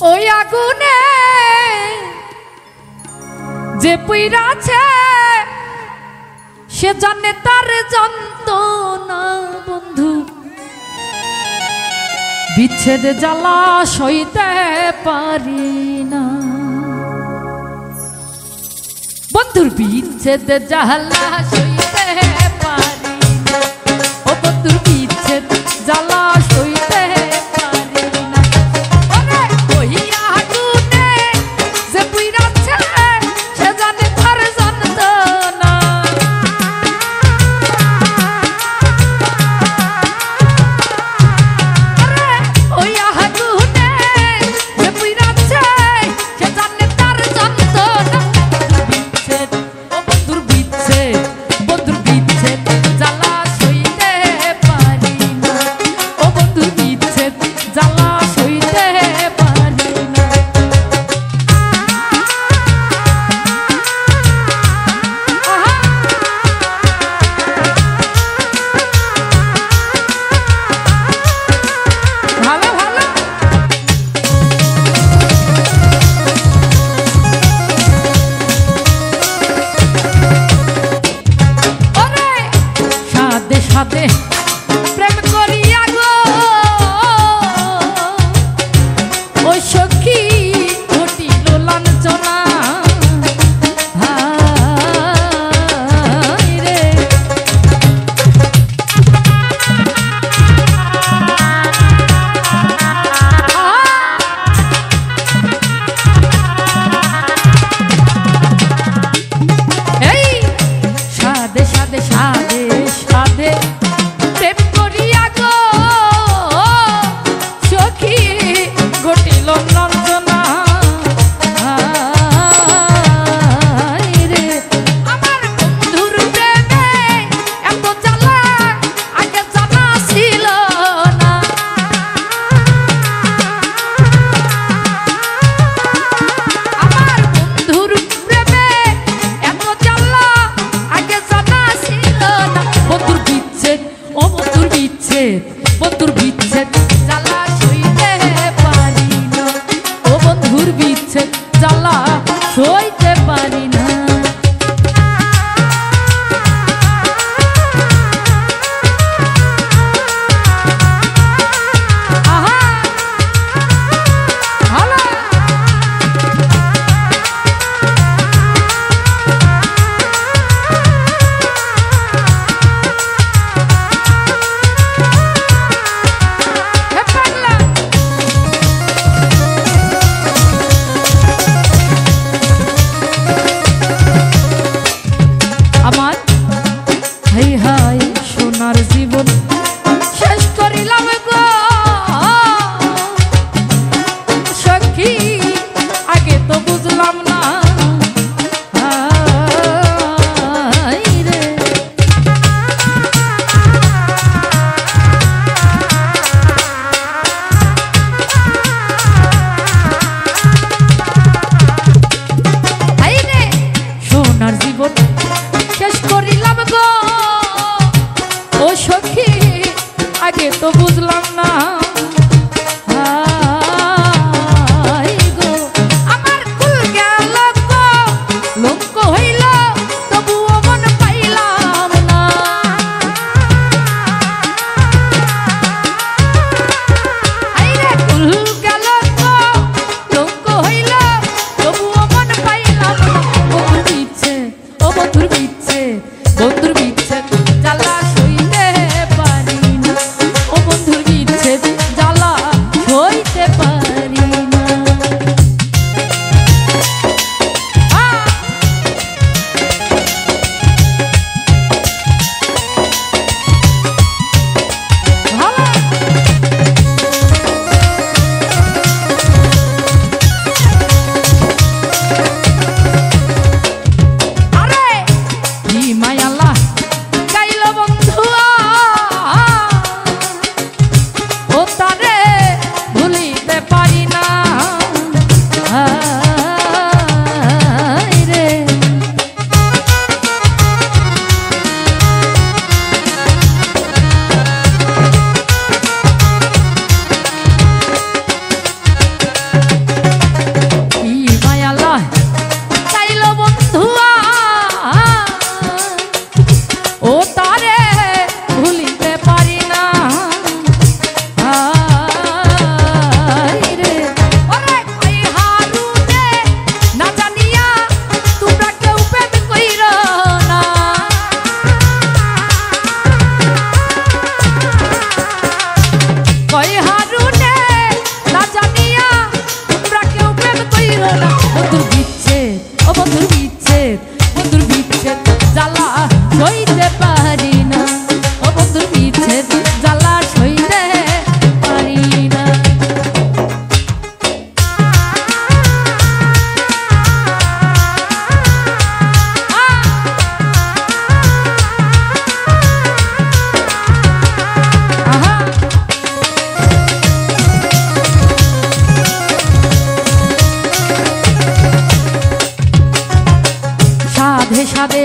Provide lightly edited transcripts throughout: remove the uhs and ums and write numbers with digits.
ওই আগুনে যে পুইরাছে সে জানে তার যন্ত্রণা বন্ধু বিচ্ছেদ জ্বালা সইতে পারি না বন্ধুর বিচ্ছেদ জ্বালা সইতে পারি না ও বন্ধুর বিচ্ছেদ জ্বালা সইতে পারি না ওই আগুনে যে পুইরাছে সে জানে তার যন্ত্রণা ওই আগুনে যে পুইরাছে সে জানে তার যন্ত্রণা বিচ্ছেদ ও বন্ধুর বিচ্ছেদ আগুনে না জানিয়া তোমরা কেউ প্রেম কইরো না। বন্ধুর বিচ্ছেদ ও বন্ধুর বিচ্ছেদ, বন্ধুর বিচ্ছেদ জ্বালা সইতে পারি না। ও বন্ধুর বিচ্ছেদ জ্বালা সইতে পারি না। সাধে সাধে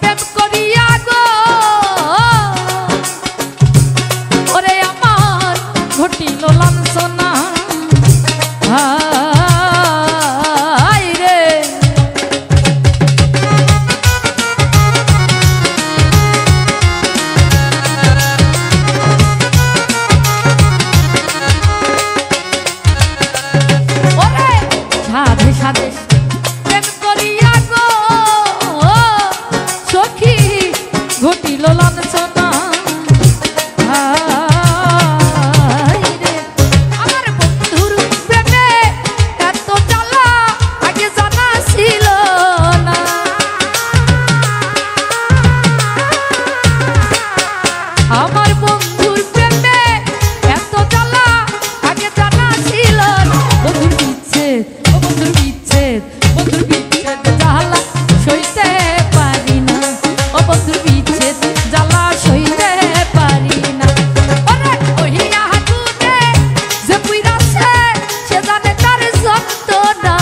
প্রেম করিয়া গো ওরে আমার ঘটিল লাঞ্ছনা। হায় রে ওরে সাধে সাধে প্রেম করিয়া গো সখী ঘটিল লাঞ্ছনা। হায় রে আমার বন্ধুর প্রেমে এত জ্বালা আগে জানা ছিল না। আমার বন্ধুর প্রেমে এত জ্বালা আগে জানা ছিল না। বন্ধুর বিচ্ছেদ ও বন্ধুর বিচ্ছেদ, বন্ধুর বিচ্ছেদ জ্বালা সইতে পারি না। ও বন্ধুর বিচ্ছেদ জ্বালা সইতে পারি না। ওরে ওহিয়া আগুনে যে পুইরাছে সে জানে তার যন্ত্রণা।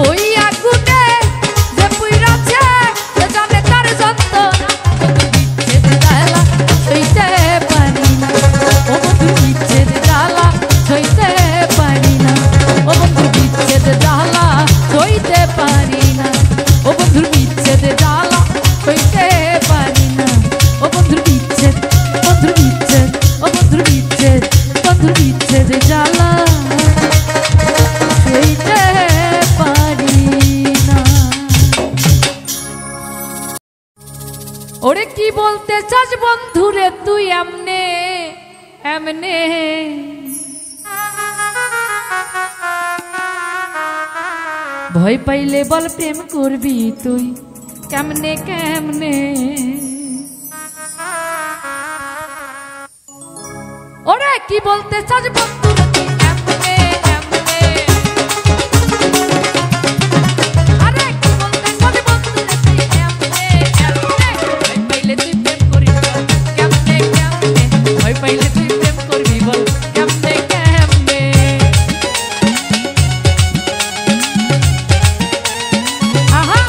ওই আগুনে যে পুইরাছে সে জানে তার যন্ত্রণা। বন্ধুর বিচ্ছেদ জ্বালা সইতে পারি না। ও বন্ধুর বিচ্ছেদ জ্বালা সইতে পারি না। ও বন্ধুর বিচ্ছেদ জ্বালা সইতে পারি না। ও বন্ধুর বিচ্ছেদ, বন্ধুর বিচ্ছেদ, ও বন্ধুর বিচ্ছেদ, বন্ধুর বিচ্ছেদ জ্বালা সইতে পারি না। ওরে কি বলতে চাস বন্ধুরে তুই এমনে এমনে? ভয় পাইলে বল প্রেম করবি তুই কেমনে কেমনে? ওরে কি বলতে চাস বন্ধুরে তুই এমনে এমনে? আরে কি বলতে চাস বন্ধুরে তুই এমনে এমনে? ভয় পাইলে তুই প্রেম করবি বল কেমনে কেমনে? ভয় পাইলে তুই প্রেম করবি বল কেমনে কেমনে? আহা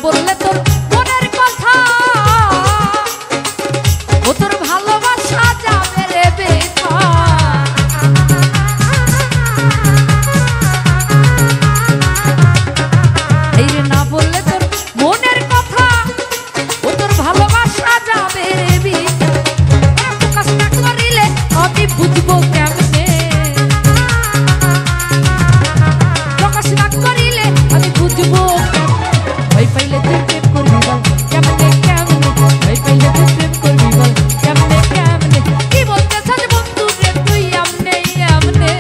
বললে তোর মনের কথা, ও তোর ভালোবাসা যাবে রে বেথা। এই রে না বললে তোর মনের কথা, ও তোর ভালোবাসা যাবে রে বেথা। প্রকাশ না করিলে আমি বুঝবো কেমনে, প্রকাশ না করিলে আমি বুঝবো। ভয় পাইলে তুই প্রেম করবি বল কেমনে কেমনে, ভয় পাইলে তুই প্রেম করবি বল কেমনে কেমনে। কি বলতে চাস বন্ধু রে তুই আমনে আমনে,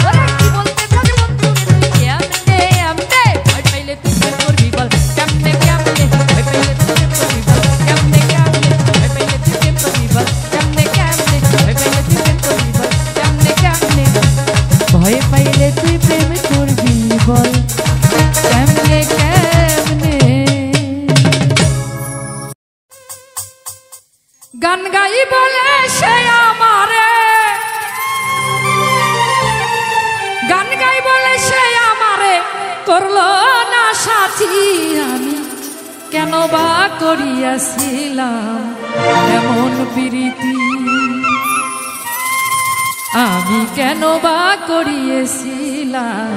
ওরে কি বলতে চাস বন্ধু রে তুই আমনে আমনে। ভয় পাইলে তুই প্রেম করবি বল কেমনে কেমনে, ভয় পাইলে তুই প্রেম করবি বল কেমনে কেমনে, ভয় পাইলে তুই প্রেম করবি বল কেমনে কেমনে, ভয় পাইলে তুই প্রেম করবি বল কেমনে কেমনে, ভয় পাইলে তুই প্রেম করবি বল কেমনে কেমনে। গান গাই বলে সে আমারে, গান গাই বলে সে আমারে করলো না সাথী। আমি কেন বা করিয়াছিলাম এমন প্রীতি, আমি কেন বা করিয়েছিলাম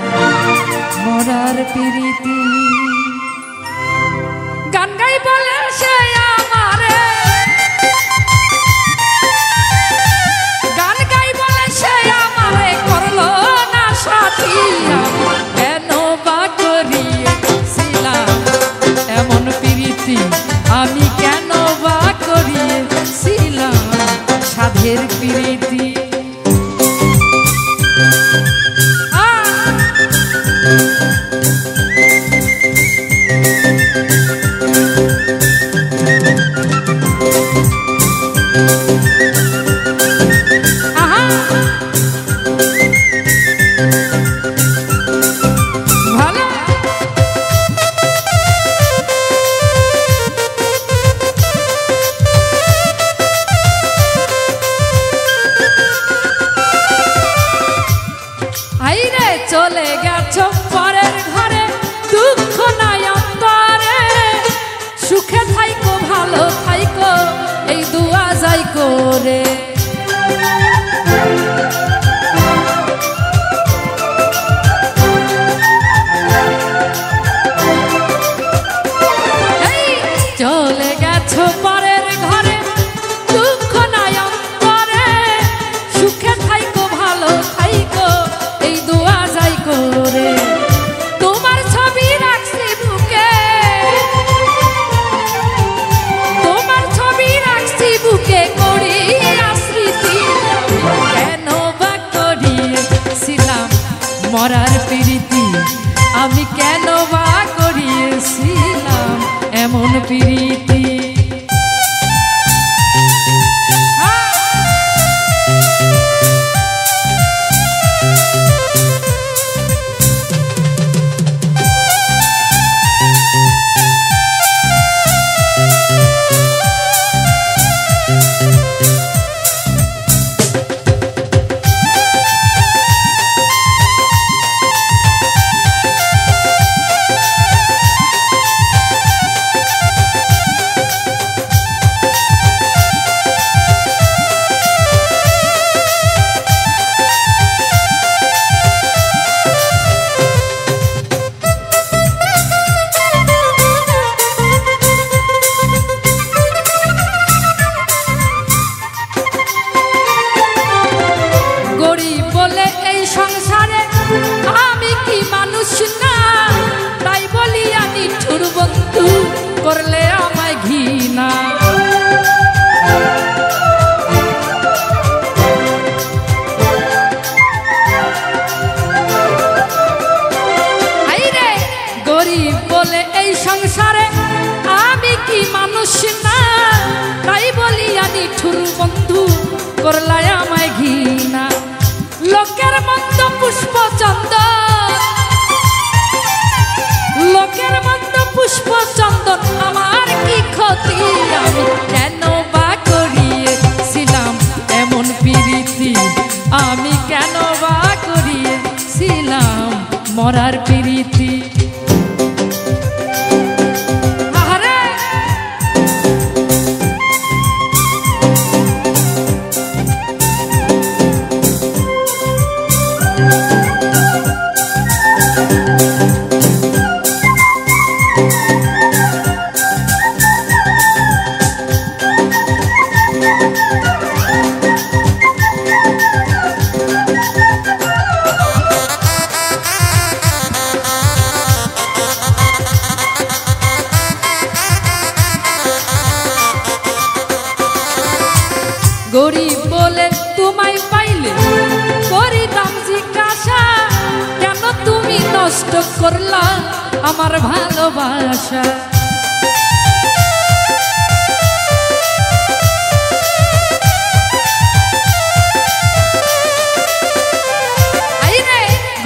মরার প্রীতি। গান গাই বলে সে আমারে, গান গাই বলে সে আমারে করলো না সাথী। আমি কেন বা করিয়েছিলাম এমন প্রীতি, আমি কেন বা করিয়েছিলাম সাধের প্রীতি। চলে গেছো পরের ঘরে, দুঃখ নাই অন্তরে, সুখে থাইকো ভালো থাইকো এই দুয়া যাই করে। চলে গেছো পরের ঘরে, দুঃখ নাই অন্তরে, সুখে থাইকো ভালো থাইকো এই দুয়া যাই করে। তোমার ছবি রাখছি বুকে, তোমার ছবি রাখছি বুকে করিয়া স্মৃতি। কেন বা করিয়েছিলাম মরার প্রীতি, আমি কেন বা করিয়েছিলাম এমন প্রীতি। করলে আমায় ঘৃণা, আইরে গরিব বলে এই সংসারে আমি কি মানুষ না, তাই বলিয়া নিঠুর বন্ধু করলে আমায় ঘৃণা। লোকের মন্দ পুষ্প চন্দন, লোকের মন্দ পুষ্প চন্দন আমার কি ক্ষতি, আমি কেন বা করিয়েছিলাম এমন প্রীতি, আমি কেন বা করিয়েছিলাম মরার প্রীতি। গরিব বলে তোমায় পাইলে করিতাম জিজ্ঞাসা, কেন তুমি নষ্ট করলা আমার ভালোবাসা।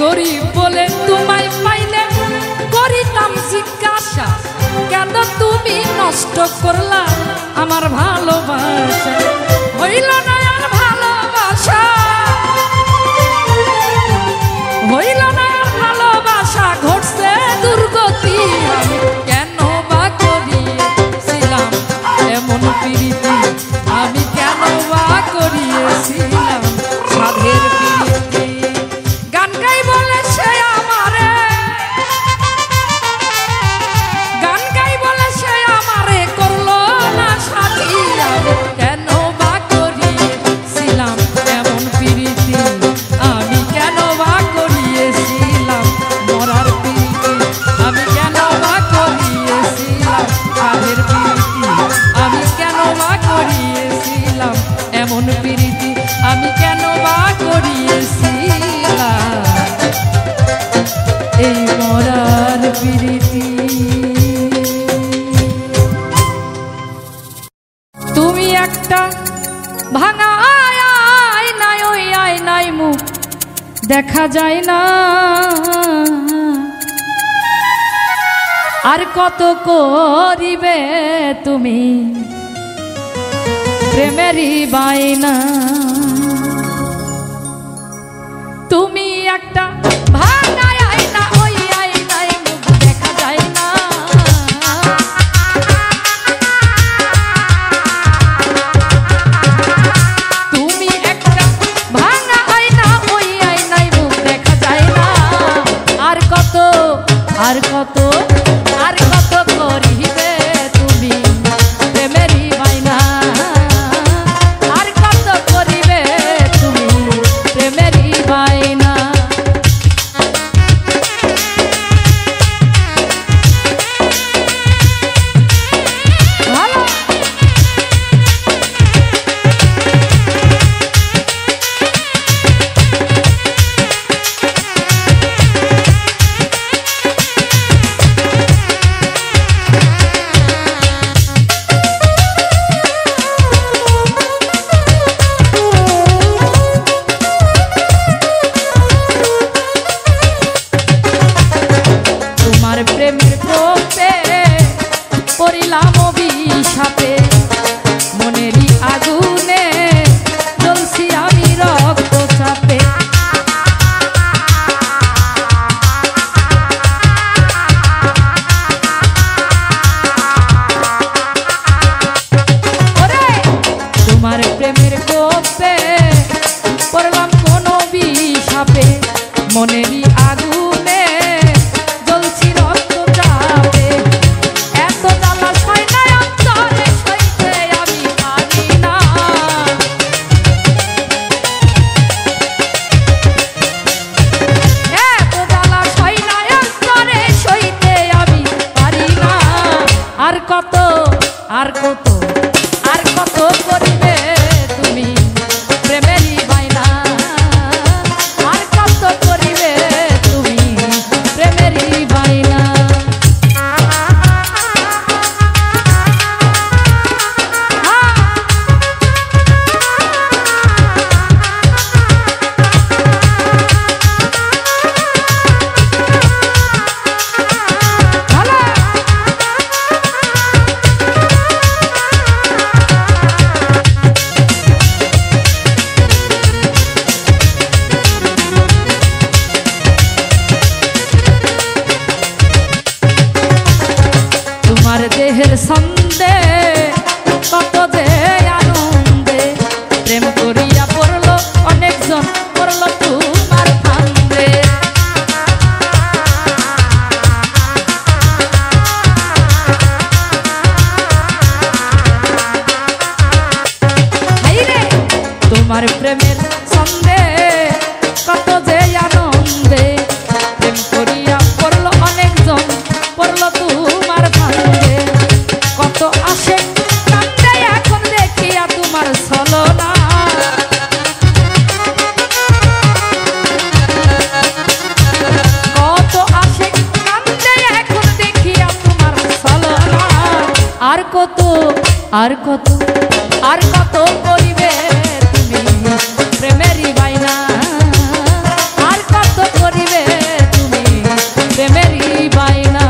গরিব বলে তোমায় পাইলে করিতাম জিজ্ঞাসা, কেন তুমি নষ্ট করলা আমার ভালোবাসা। হইল না আর ভালোবাসা, হইল না আর ভালোবাসা, ঘটছে দুর্গতি। আমি কেন বা করিয়েছিলাম এমন প্রীতি, আমি কেন বা করিয়েছিলাম সাধের প্রীতি। গান গাই বলে সে আমারে, গান গাই বলে সে আমারে করলো না সাথী। আমি কেন বা করিয়েছিলাম এমন প্রীতি, আমি কেন বা করিয়েছিলাম মরার প্রীতি। আমি কেন বা করিয়েছিলাম সাধের প্রীতি, আমি কেন বা করিয়েছিলাম এমন প্রীতি, আমি কেন বা করিয়েছিলাম এই মরার প্রীতি। তুমি একটা ভাঙা আয়নায়, ওই আয়নায় মুখ দেখা যায় না। আর কত করিবে তুমি প্রেমেরই বায়না। তুমি একটা ভাঙা আয়না, ওই আয়নায় মুখ দেখা যায় না। তুমি একটা ভাঙা আয়না, ওই আয়নায় মুখ দেখা যায় না। আর কত, আর কত, আর কত করিবে তুমি প্রেমেরই বায়না। আর কত করিবে তুমি প্রেমেরই বায়না। প্রেমের কোপে পড়িলাম অভিশাপে, মনেরই আগুনে জ্বলছি আমি রক্তচাপে। তোমার প্রেমের কোপে পড়লাম কোন অভিশাপে, মনেরই আগুনে জ্বলছি রক্তচাপে। এত জ্বালা সয় না অন্তরে, সইতে আমি পারি না। এত জ্বালা সয় না অন্তরে, সইতে আমি পারি না। আর কত, আর কত, আর কত করিবে তুমি প্রেমেরই বায়না। আর কত করিবে তুমি প্রেমেরই বায়না। তোমার দেহের ছন্দে কত যে আনন্দে, প্রেম করিয়া পড়ল অনেকজন, পড়ল তোমার ফান্দে। তোমার প্রেমের ছন্দে কত যে আনন্দে, প্রেম করিয়া পড়ল অনেকজন, পড়ল তোমার ফান্দে। কত আসে কান্দে এখন দেখিয়া তোমার ছলনা। কত আর কত আর কত করিবে তুমি প্রেমেরই বাইনা আর কত করিবে তুমি প্রেমেরই বাইনা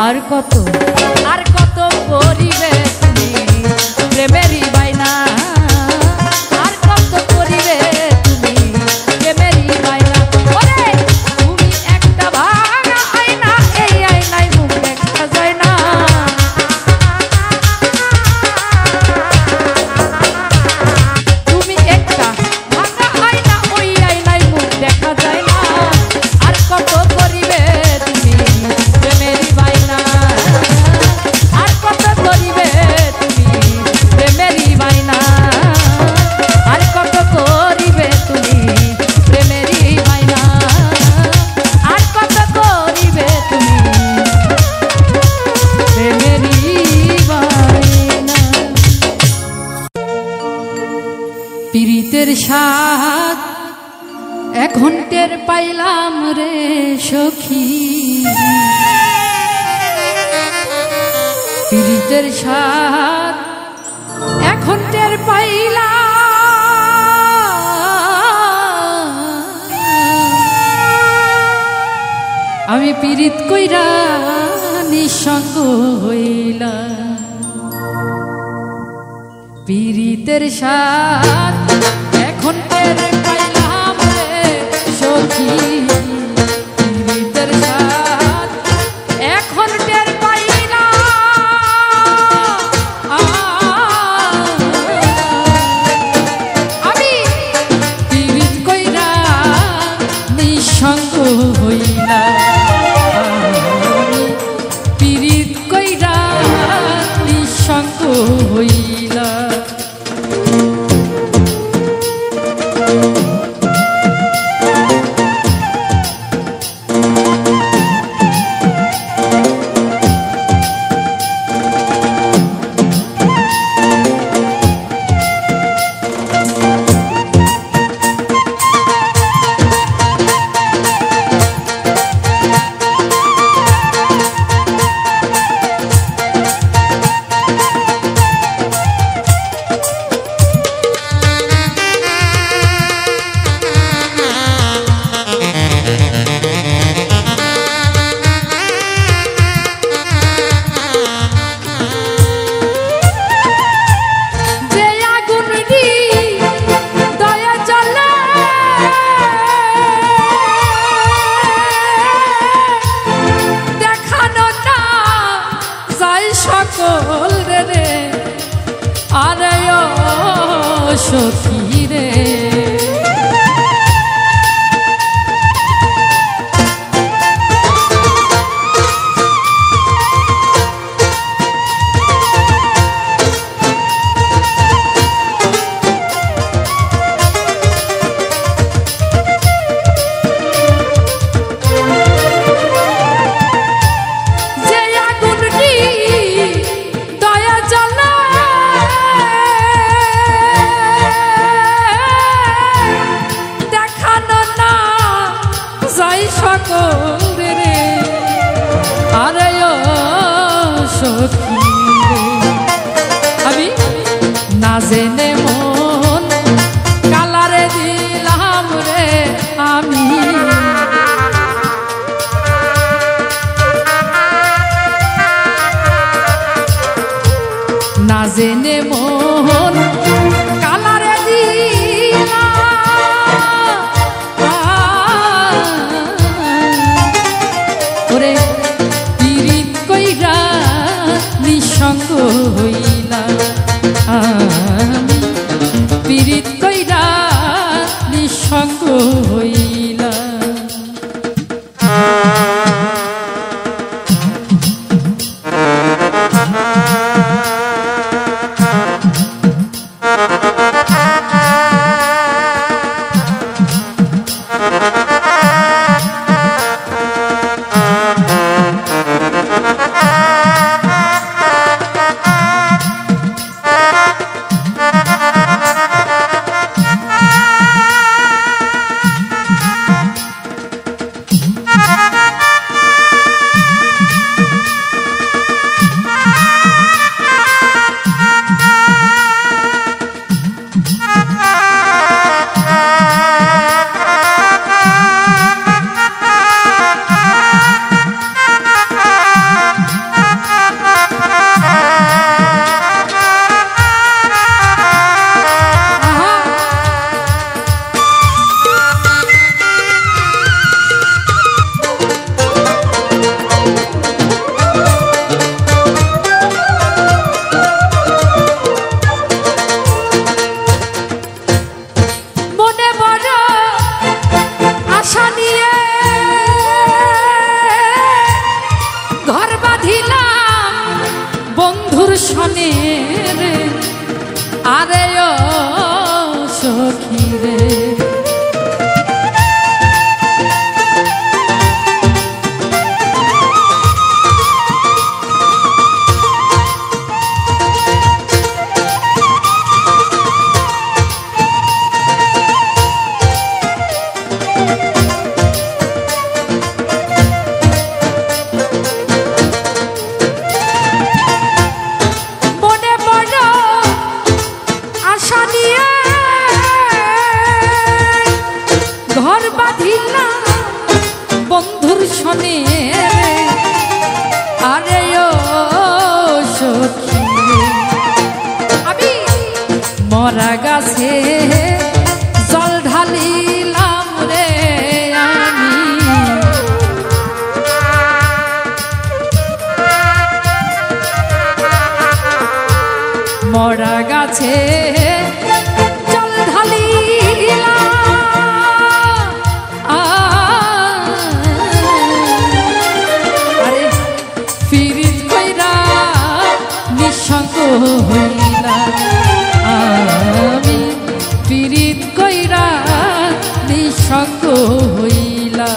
আর কত আর কত করিবে তুমি প্রেমেরই বাইনা আর কত করিবে তুমি প্রেমেরই বাইনা ওরে তুমি একটা ভাঙা আয়না এই আয়নায় মুখ দেখা যায় না তুমি একটা ভাঙা আয়না ওই আয়নায় মুখ দেখা যায় না আর কত করিবে তুমি প্রেমেরই বাইনা আর কত করিবে তুমি প্রেমেরই বাইনা আর কত করিবে তুমি প্রেমেরই বাইনা আর কত করিবে তুমি প্রেমেরই বাইনা পীড়িতের স্বাদ এখন টের পাইলাম রে সখী পীড়িতের স্বাদ এখন টের পাইলাম আমি পীড়িত কইরা নিঃসঙ্গ হইলাম পীড়িতের স্বাদ এখন টের পাইলাম রে সখী পীড়িতের স্বাদ এখন টের আমি পীড়িত কইরা নিঃসঙ্গ হইলাম পীড়িত কইরা নিঃসঙ্গ হইলাম সকল রে আরে সখী রে সখী রে। আমি না জেনে মন কালারে দিলাম রে আমি, না জেনে মন কালারে দিলাম ওরে পীড়িত কইরা নিঃসঙ্গ হইলা আমি, পীড়িত কইরা নিঃসঙ্গ হইলা। শনে রে আরে ও সখী রে, ঘর বাঁধিলাম বন্ধুর শনে আরে ও সখী, আমি মরা গাছে জল ঢালিলাম রে আমি, মরা গাছে জল ঢালিলাম হইলা আমি, পীড়িত কইরা নিঃসঙ্গ হইলা।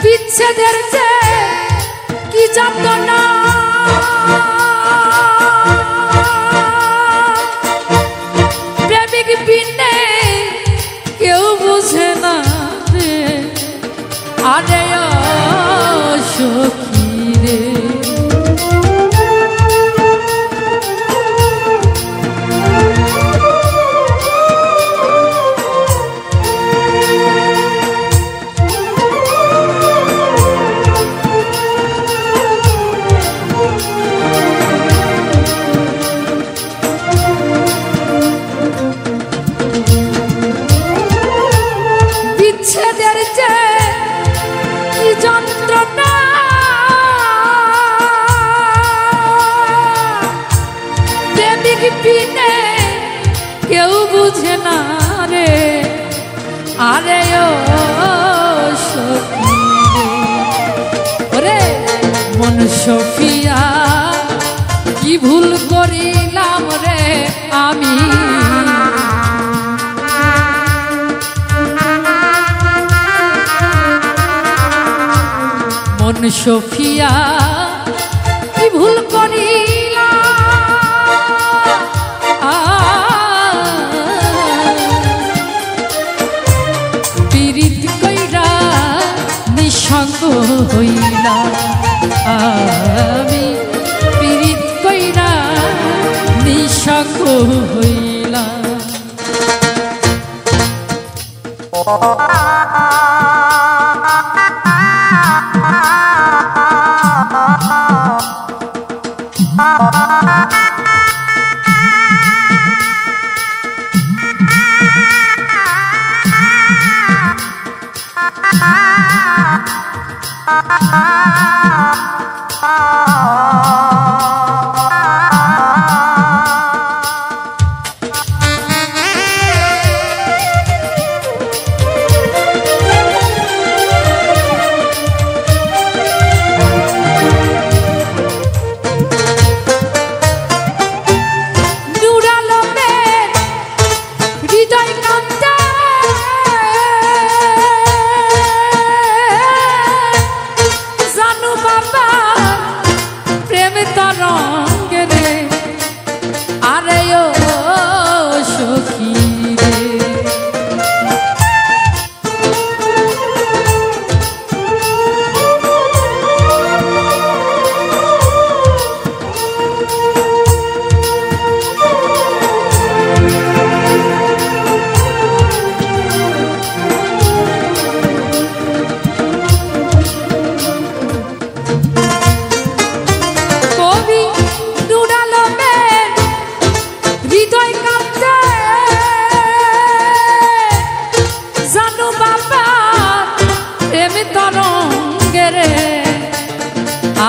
বিচ্ছেদের যে কি যন্ত্রণা, প্রেমিক বিনে কেউ বুঝে না রে আরে সখী যে কি যন্ত্রণা, প্রেমিক বিনে কেউ বুঝে না রে। আরে ও সখী রে, মন সফিয়া কি ভুল করিলাম রে আমি। মন সফিয়া কি ভুল করিলাম, পীড়িত কইরা নিঃসঙ্গ হইলাম আমি, পীড়িত কইরা নিঃসঙ্গ হইলাম।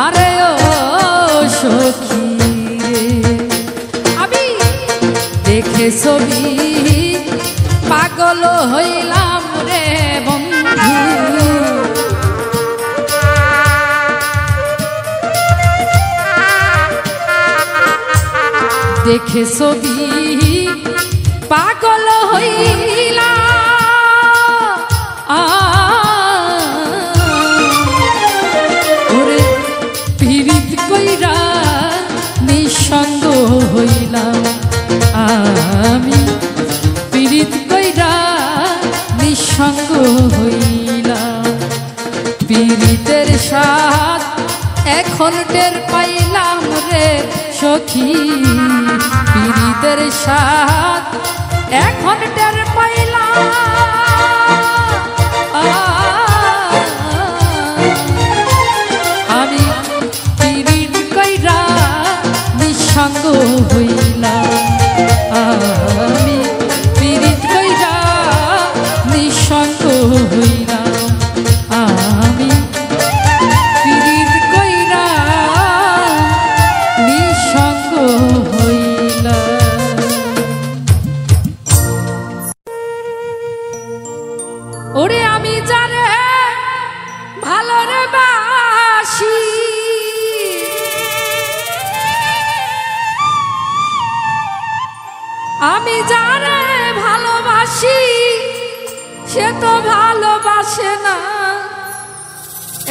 আরে ও সখী রে, আমি দেখে ছবি পাগল হইলাম রে বন্ধু। দেখে ছবি পাগল হইলাম, নিঃসঙ্গ হইলাম আমি, পীড়িত কইরা নিঃসঙ্গ হইলাম। পীড়িতের স্বাদ এখন টের পাইলাম রে সখী, পীড়িতের স্বাদ এখন টের পাইলাম। আমি পীড়িত কইরা নিঃসঙ্গ হইলাম, আমি পীড়িত কইরা নিঃসঙ্গ হইলাম, আমি পীড়িত কইরা নিঃসঙ্গ হইলাম। ওরে আমি জানে ভালো রে বাসি, আমি যারে ভালোবাসি সে তো ভালোবাসে না,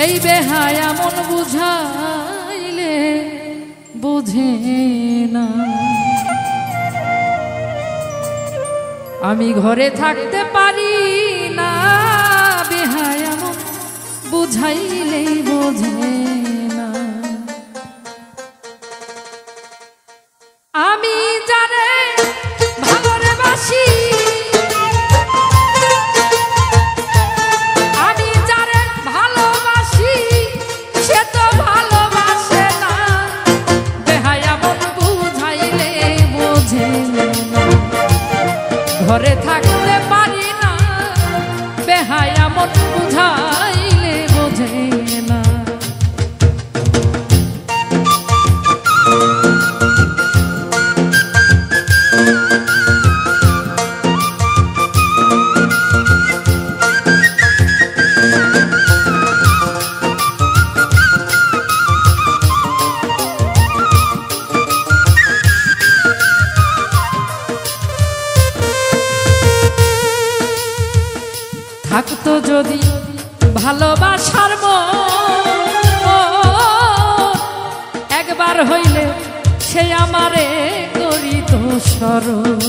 এই বেহায়া মন বুঝাইলে বুঝে না। আমি ঘরে থাকতে পারি না, বেহায়া মন বুঝাইলেই বোঝে না। আমি যারে ভালোবাসি, আমি যারে ভালোবাসি সে তো ভালোবাসে না, বেহায়া মন বুঝাইলে বোঝে না। ঘরে থাকতে পারি না, বেহায়া মন বুঝাইলে ভালোবাসার একবার হইলে সে আমারে করিত স্মরণ।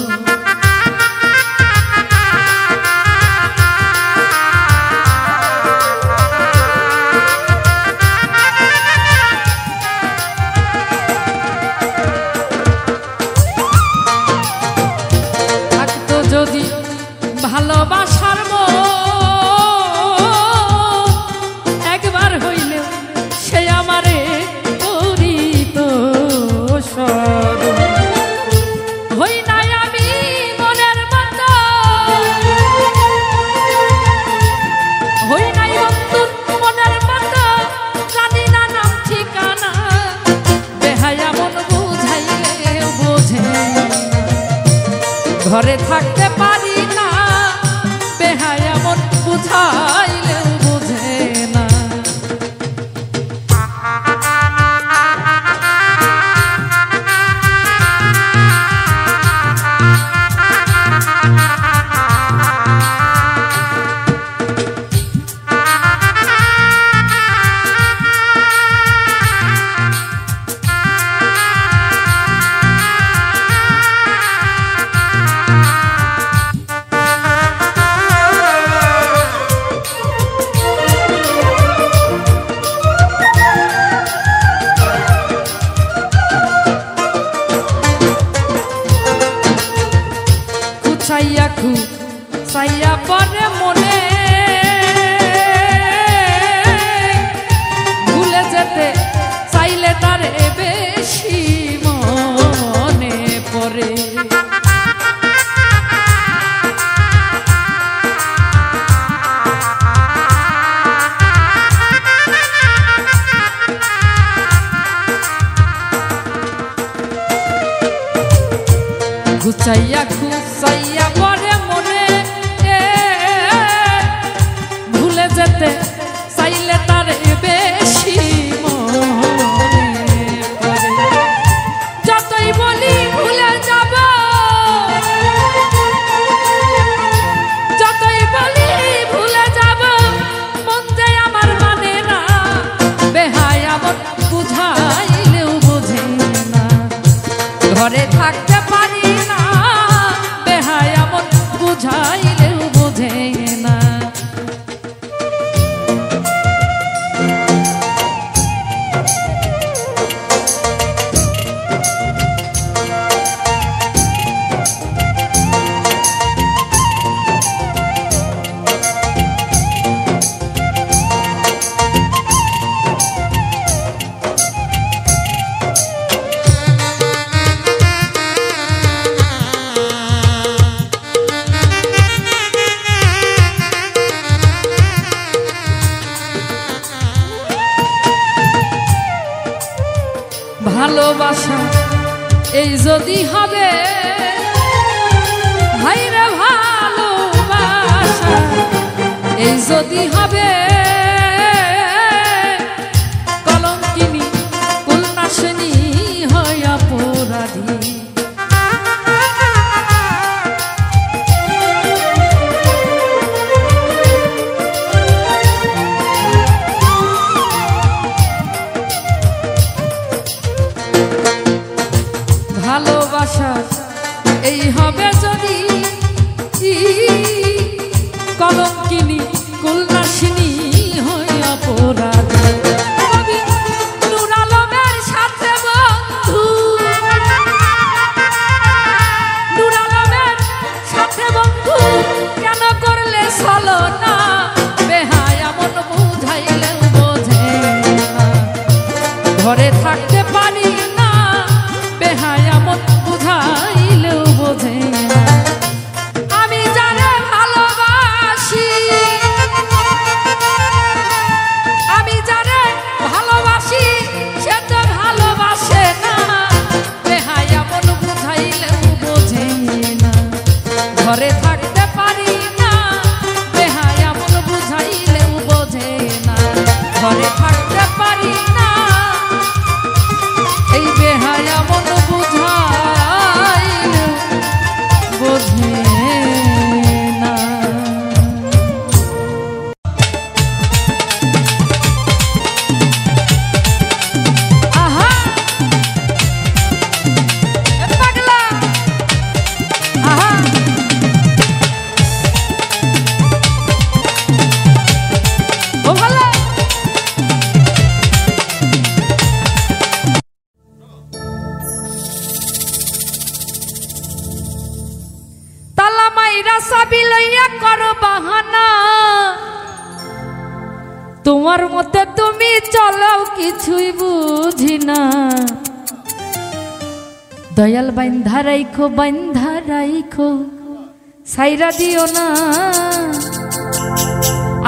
থাকতো যদি ভালোবাসার একবার হইলে সে আমারে করিত স্মরণ। হই নাই আমি মনের মতো, হই নাই বন্ধুর মনের মতো, জানি না নাম ঠিকানা, বেহায়া মন বুঝাইলে বোঝে ঘরে থাকতে পারি না, বেহায়া মন বুঝাইলেও বোঝে না। চাইয়া পরে মনে ভুলে যেতে চাইলে তার বেশি মনে পড়ে। গুচাইয়া খুচাইয়া পরে মনে ভুলে যেতে চাইলে তার বেশি মনে পড়ে। যতই বলি ভুলে যাব, যতই বলি ভুলে যাব, মন যে আমার মানে না, বেহায়া মন বুঝাইলেও বোঝে না। ঘরে থাকতে পারি না, বেহায়া মন বুঝাইলেও বোঝে না। ভালোবাসা এই যদি হবে, ভাইরে ভালোবাসা এই যদি হবে, কলঙ্কিনী কুলনাশিনী হয় অপরাধী। ভালোবাসা এই হবে যদি, কলঙ্কিনী কুলনাশিনী তোমার মতে তুমি চলাও কিছুই বুঝি না, দয়াল বাইন্ধা রাইখো সাইরা দিও না।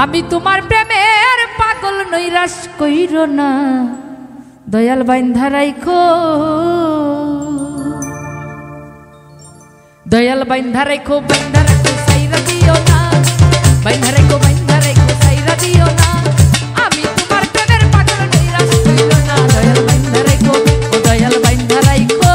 আমি তোমার প্রেমের পাগল নৈরাশ কইরো না, দয়াল বাইন্ধা রাইখো, দয়াল বাইন্ধা রাইখো সাইরা দিও না, বাইন্ধা রাইখো সাইরা দিও না। আমি তোমার প্রেমের পাগল নৈরাশ কইরো না, দয়াল বাইন্ধা রাইখো, ও দয়াল বাইন্ধা রাইখো।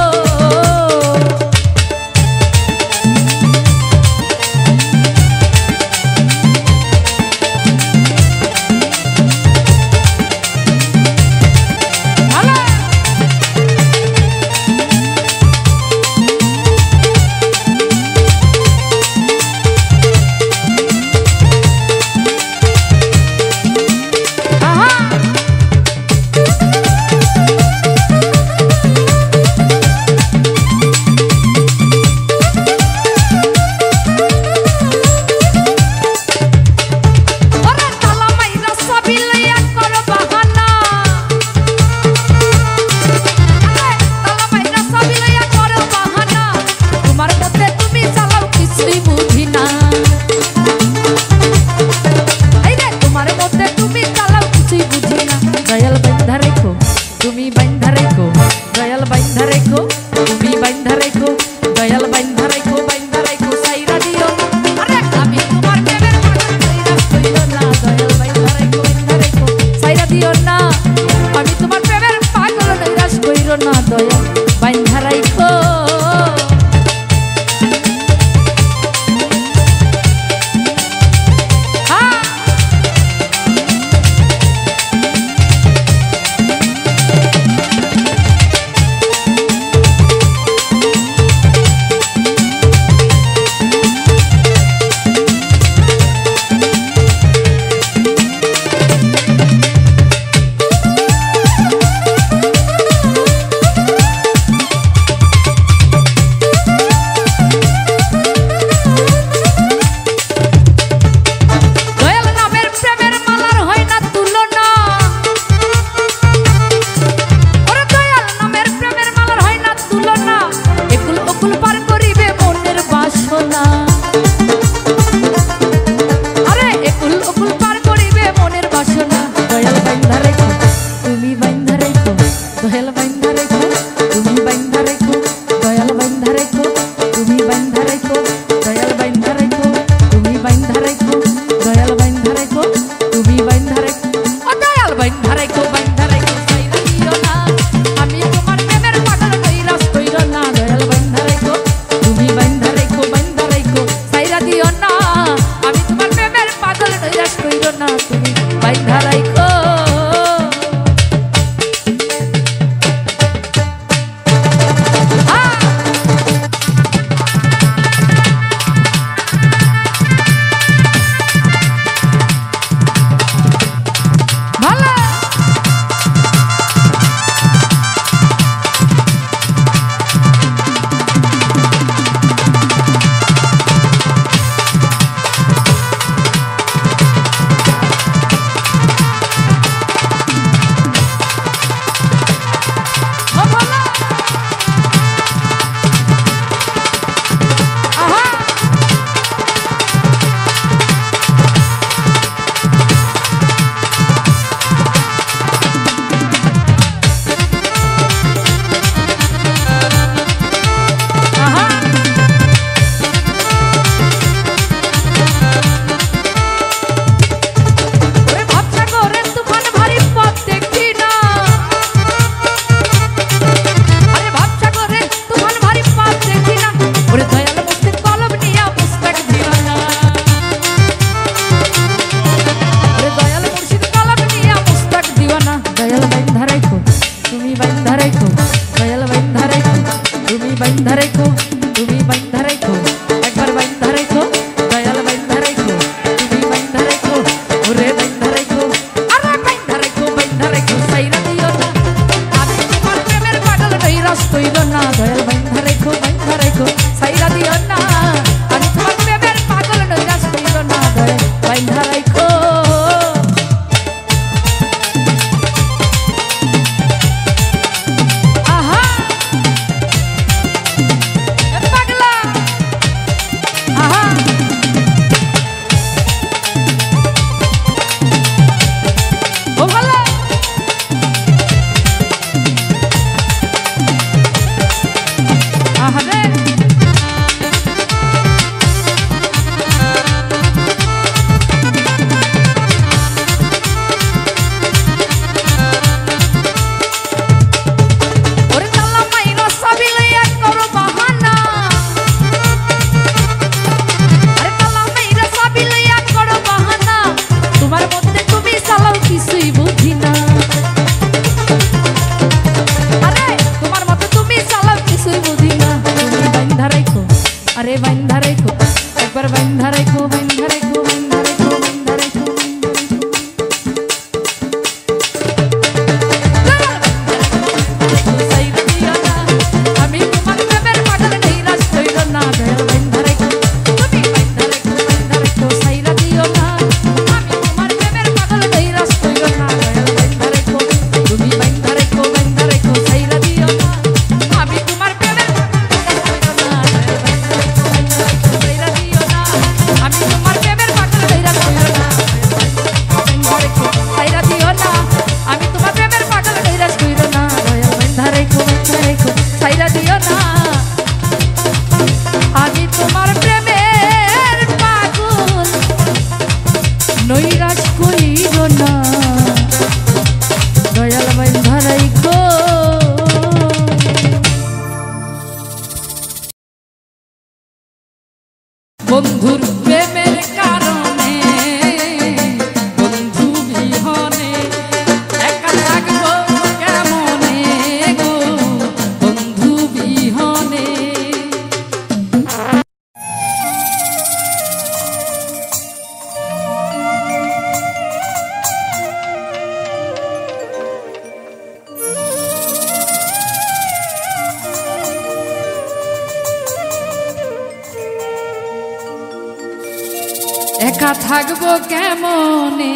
একা থাকবো কেমনে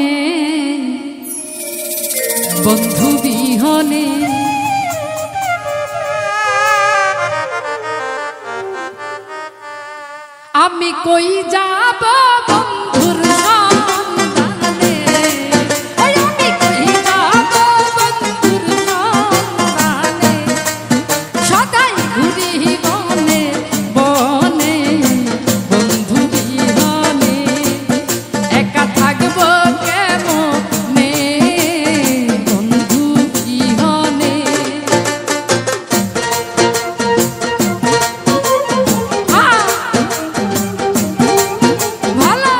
বন্ধু বিহনে। আমি কই যাব বন্ধুর সন্ধানে, আমি কই যাব বন্ধুর সন্ধানে, সদাই ঘুরি বনে বনে বন্ধু বিহনে। একা থাকবো কেমনে বন্ধু বিহনে। ভালো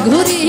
ঘুরি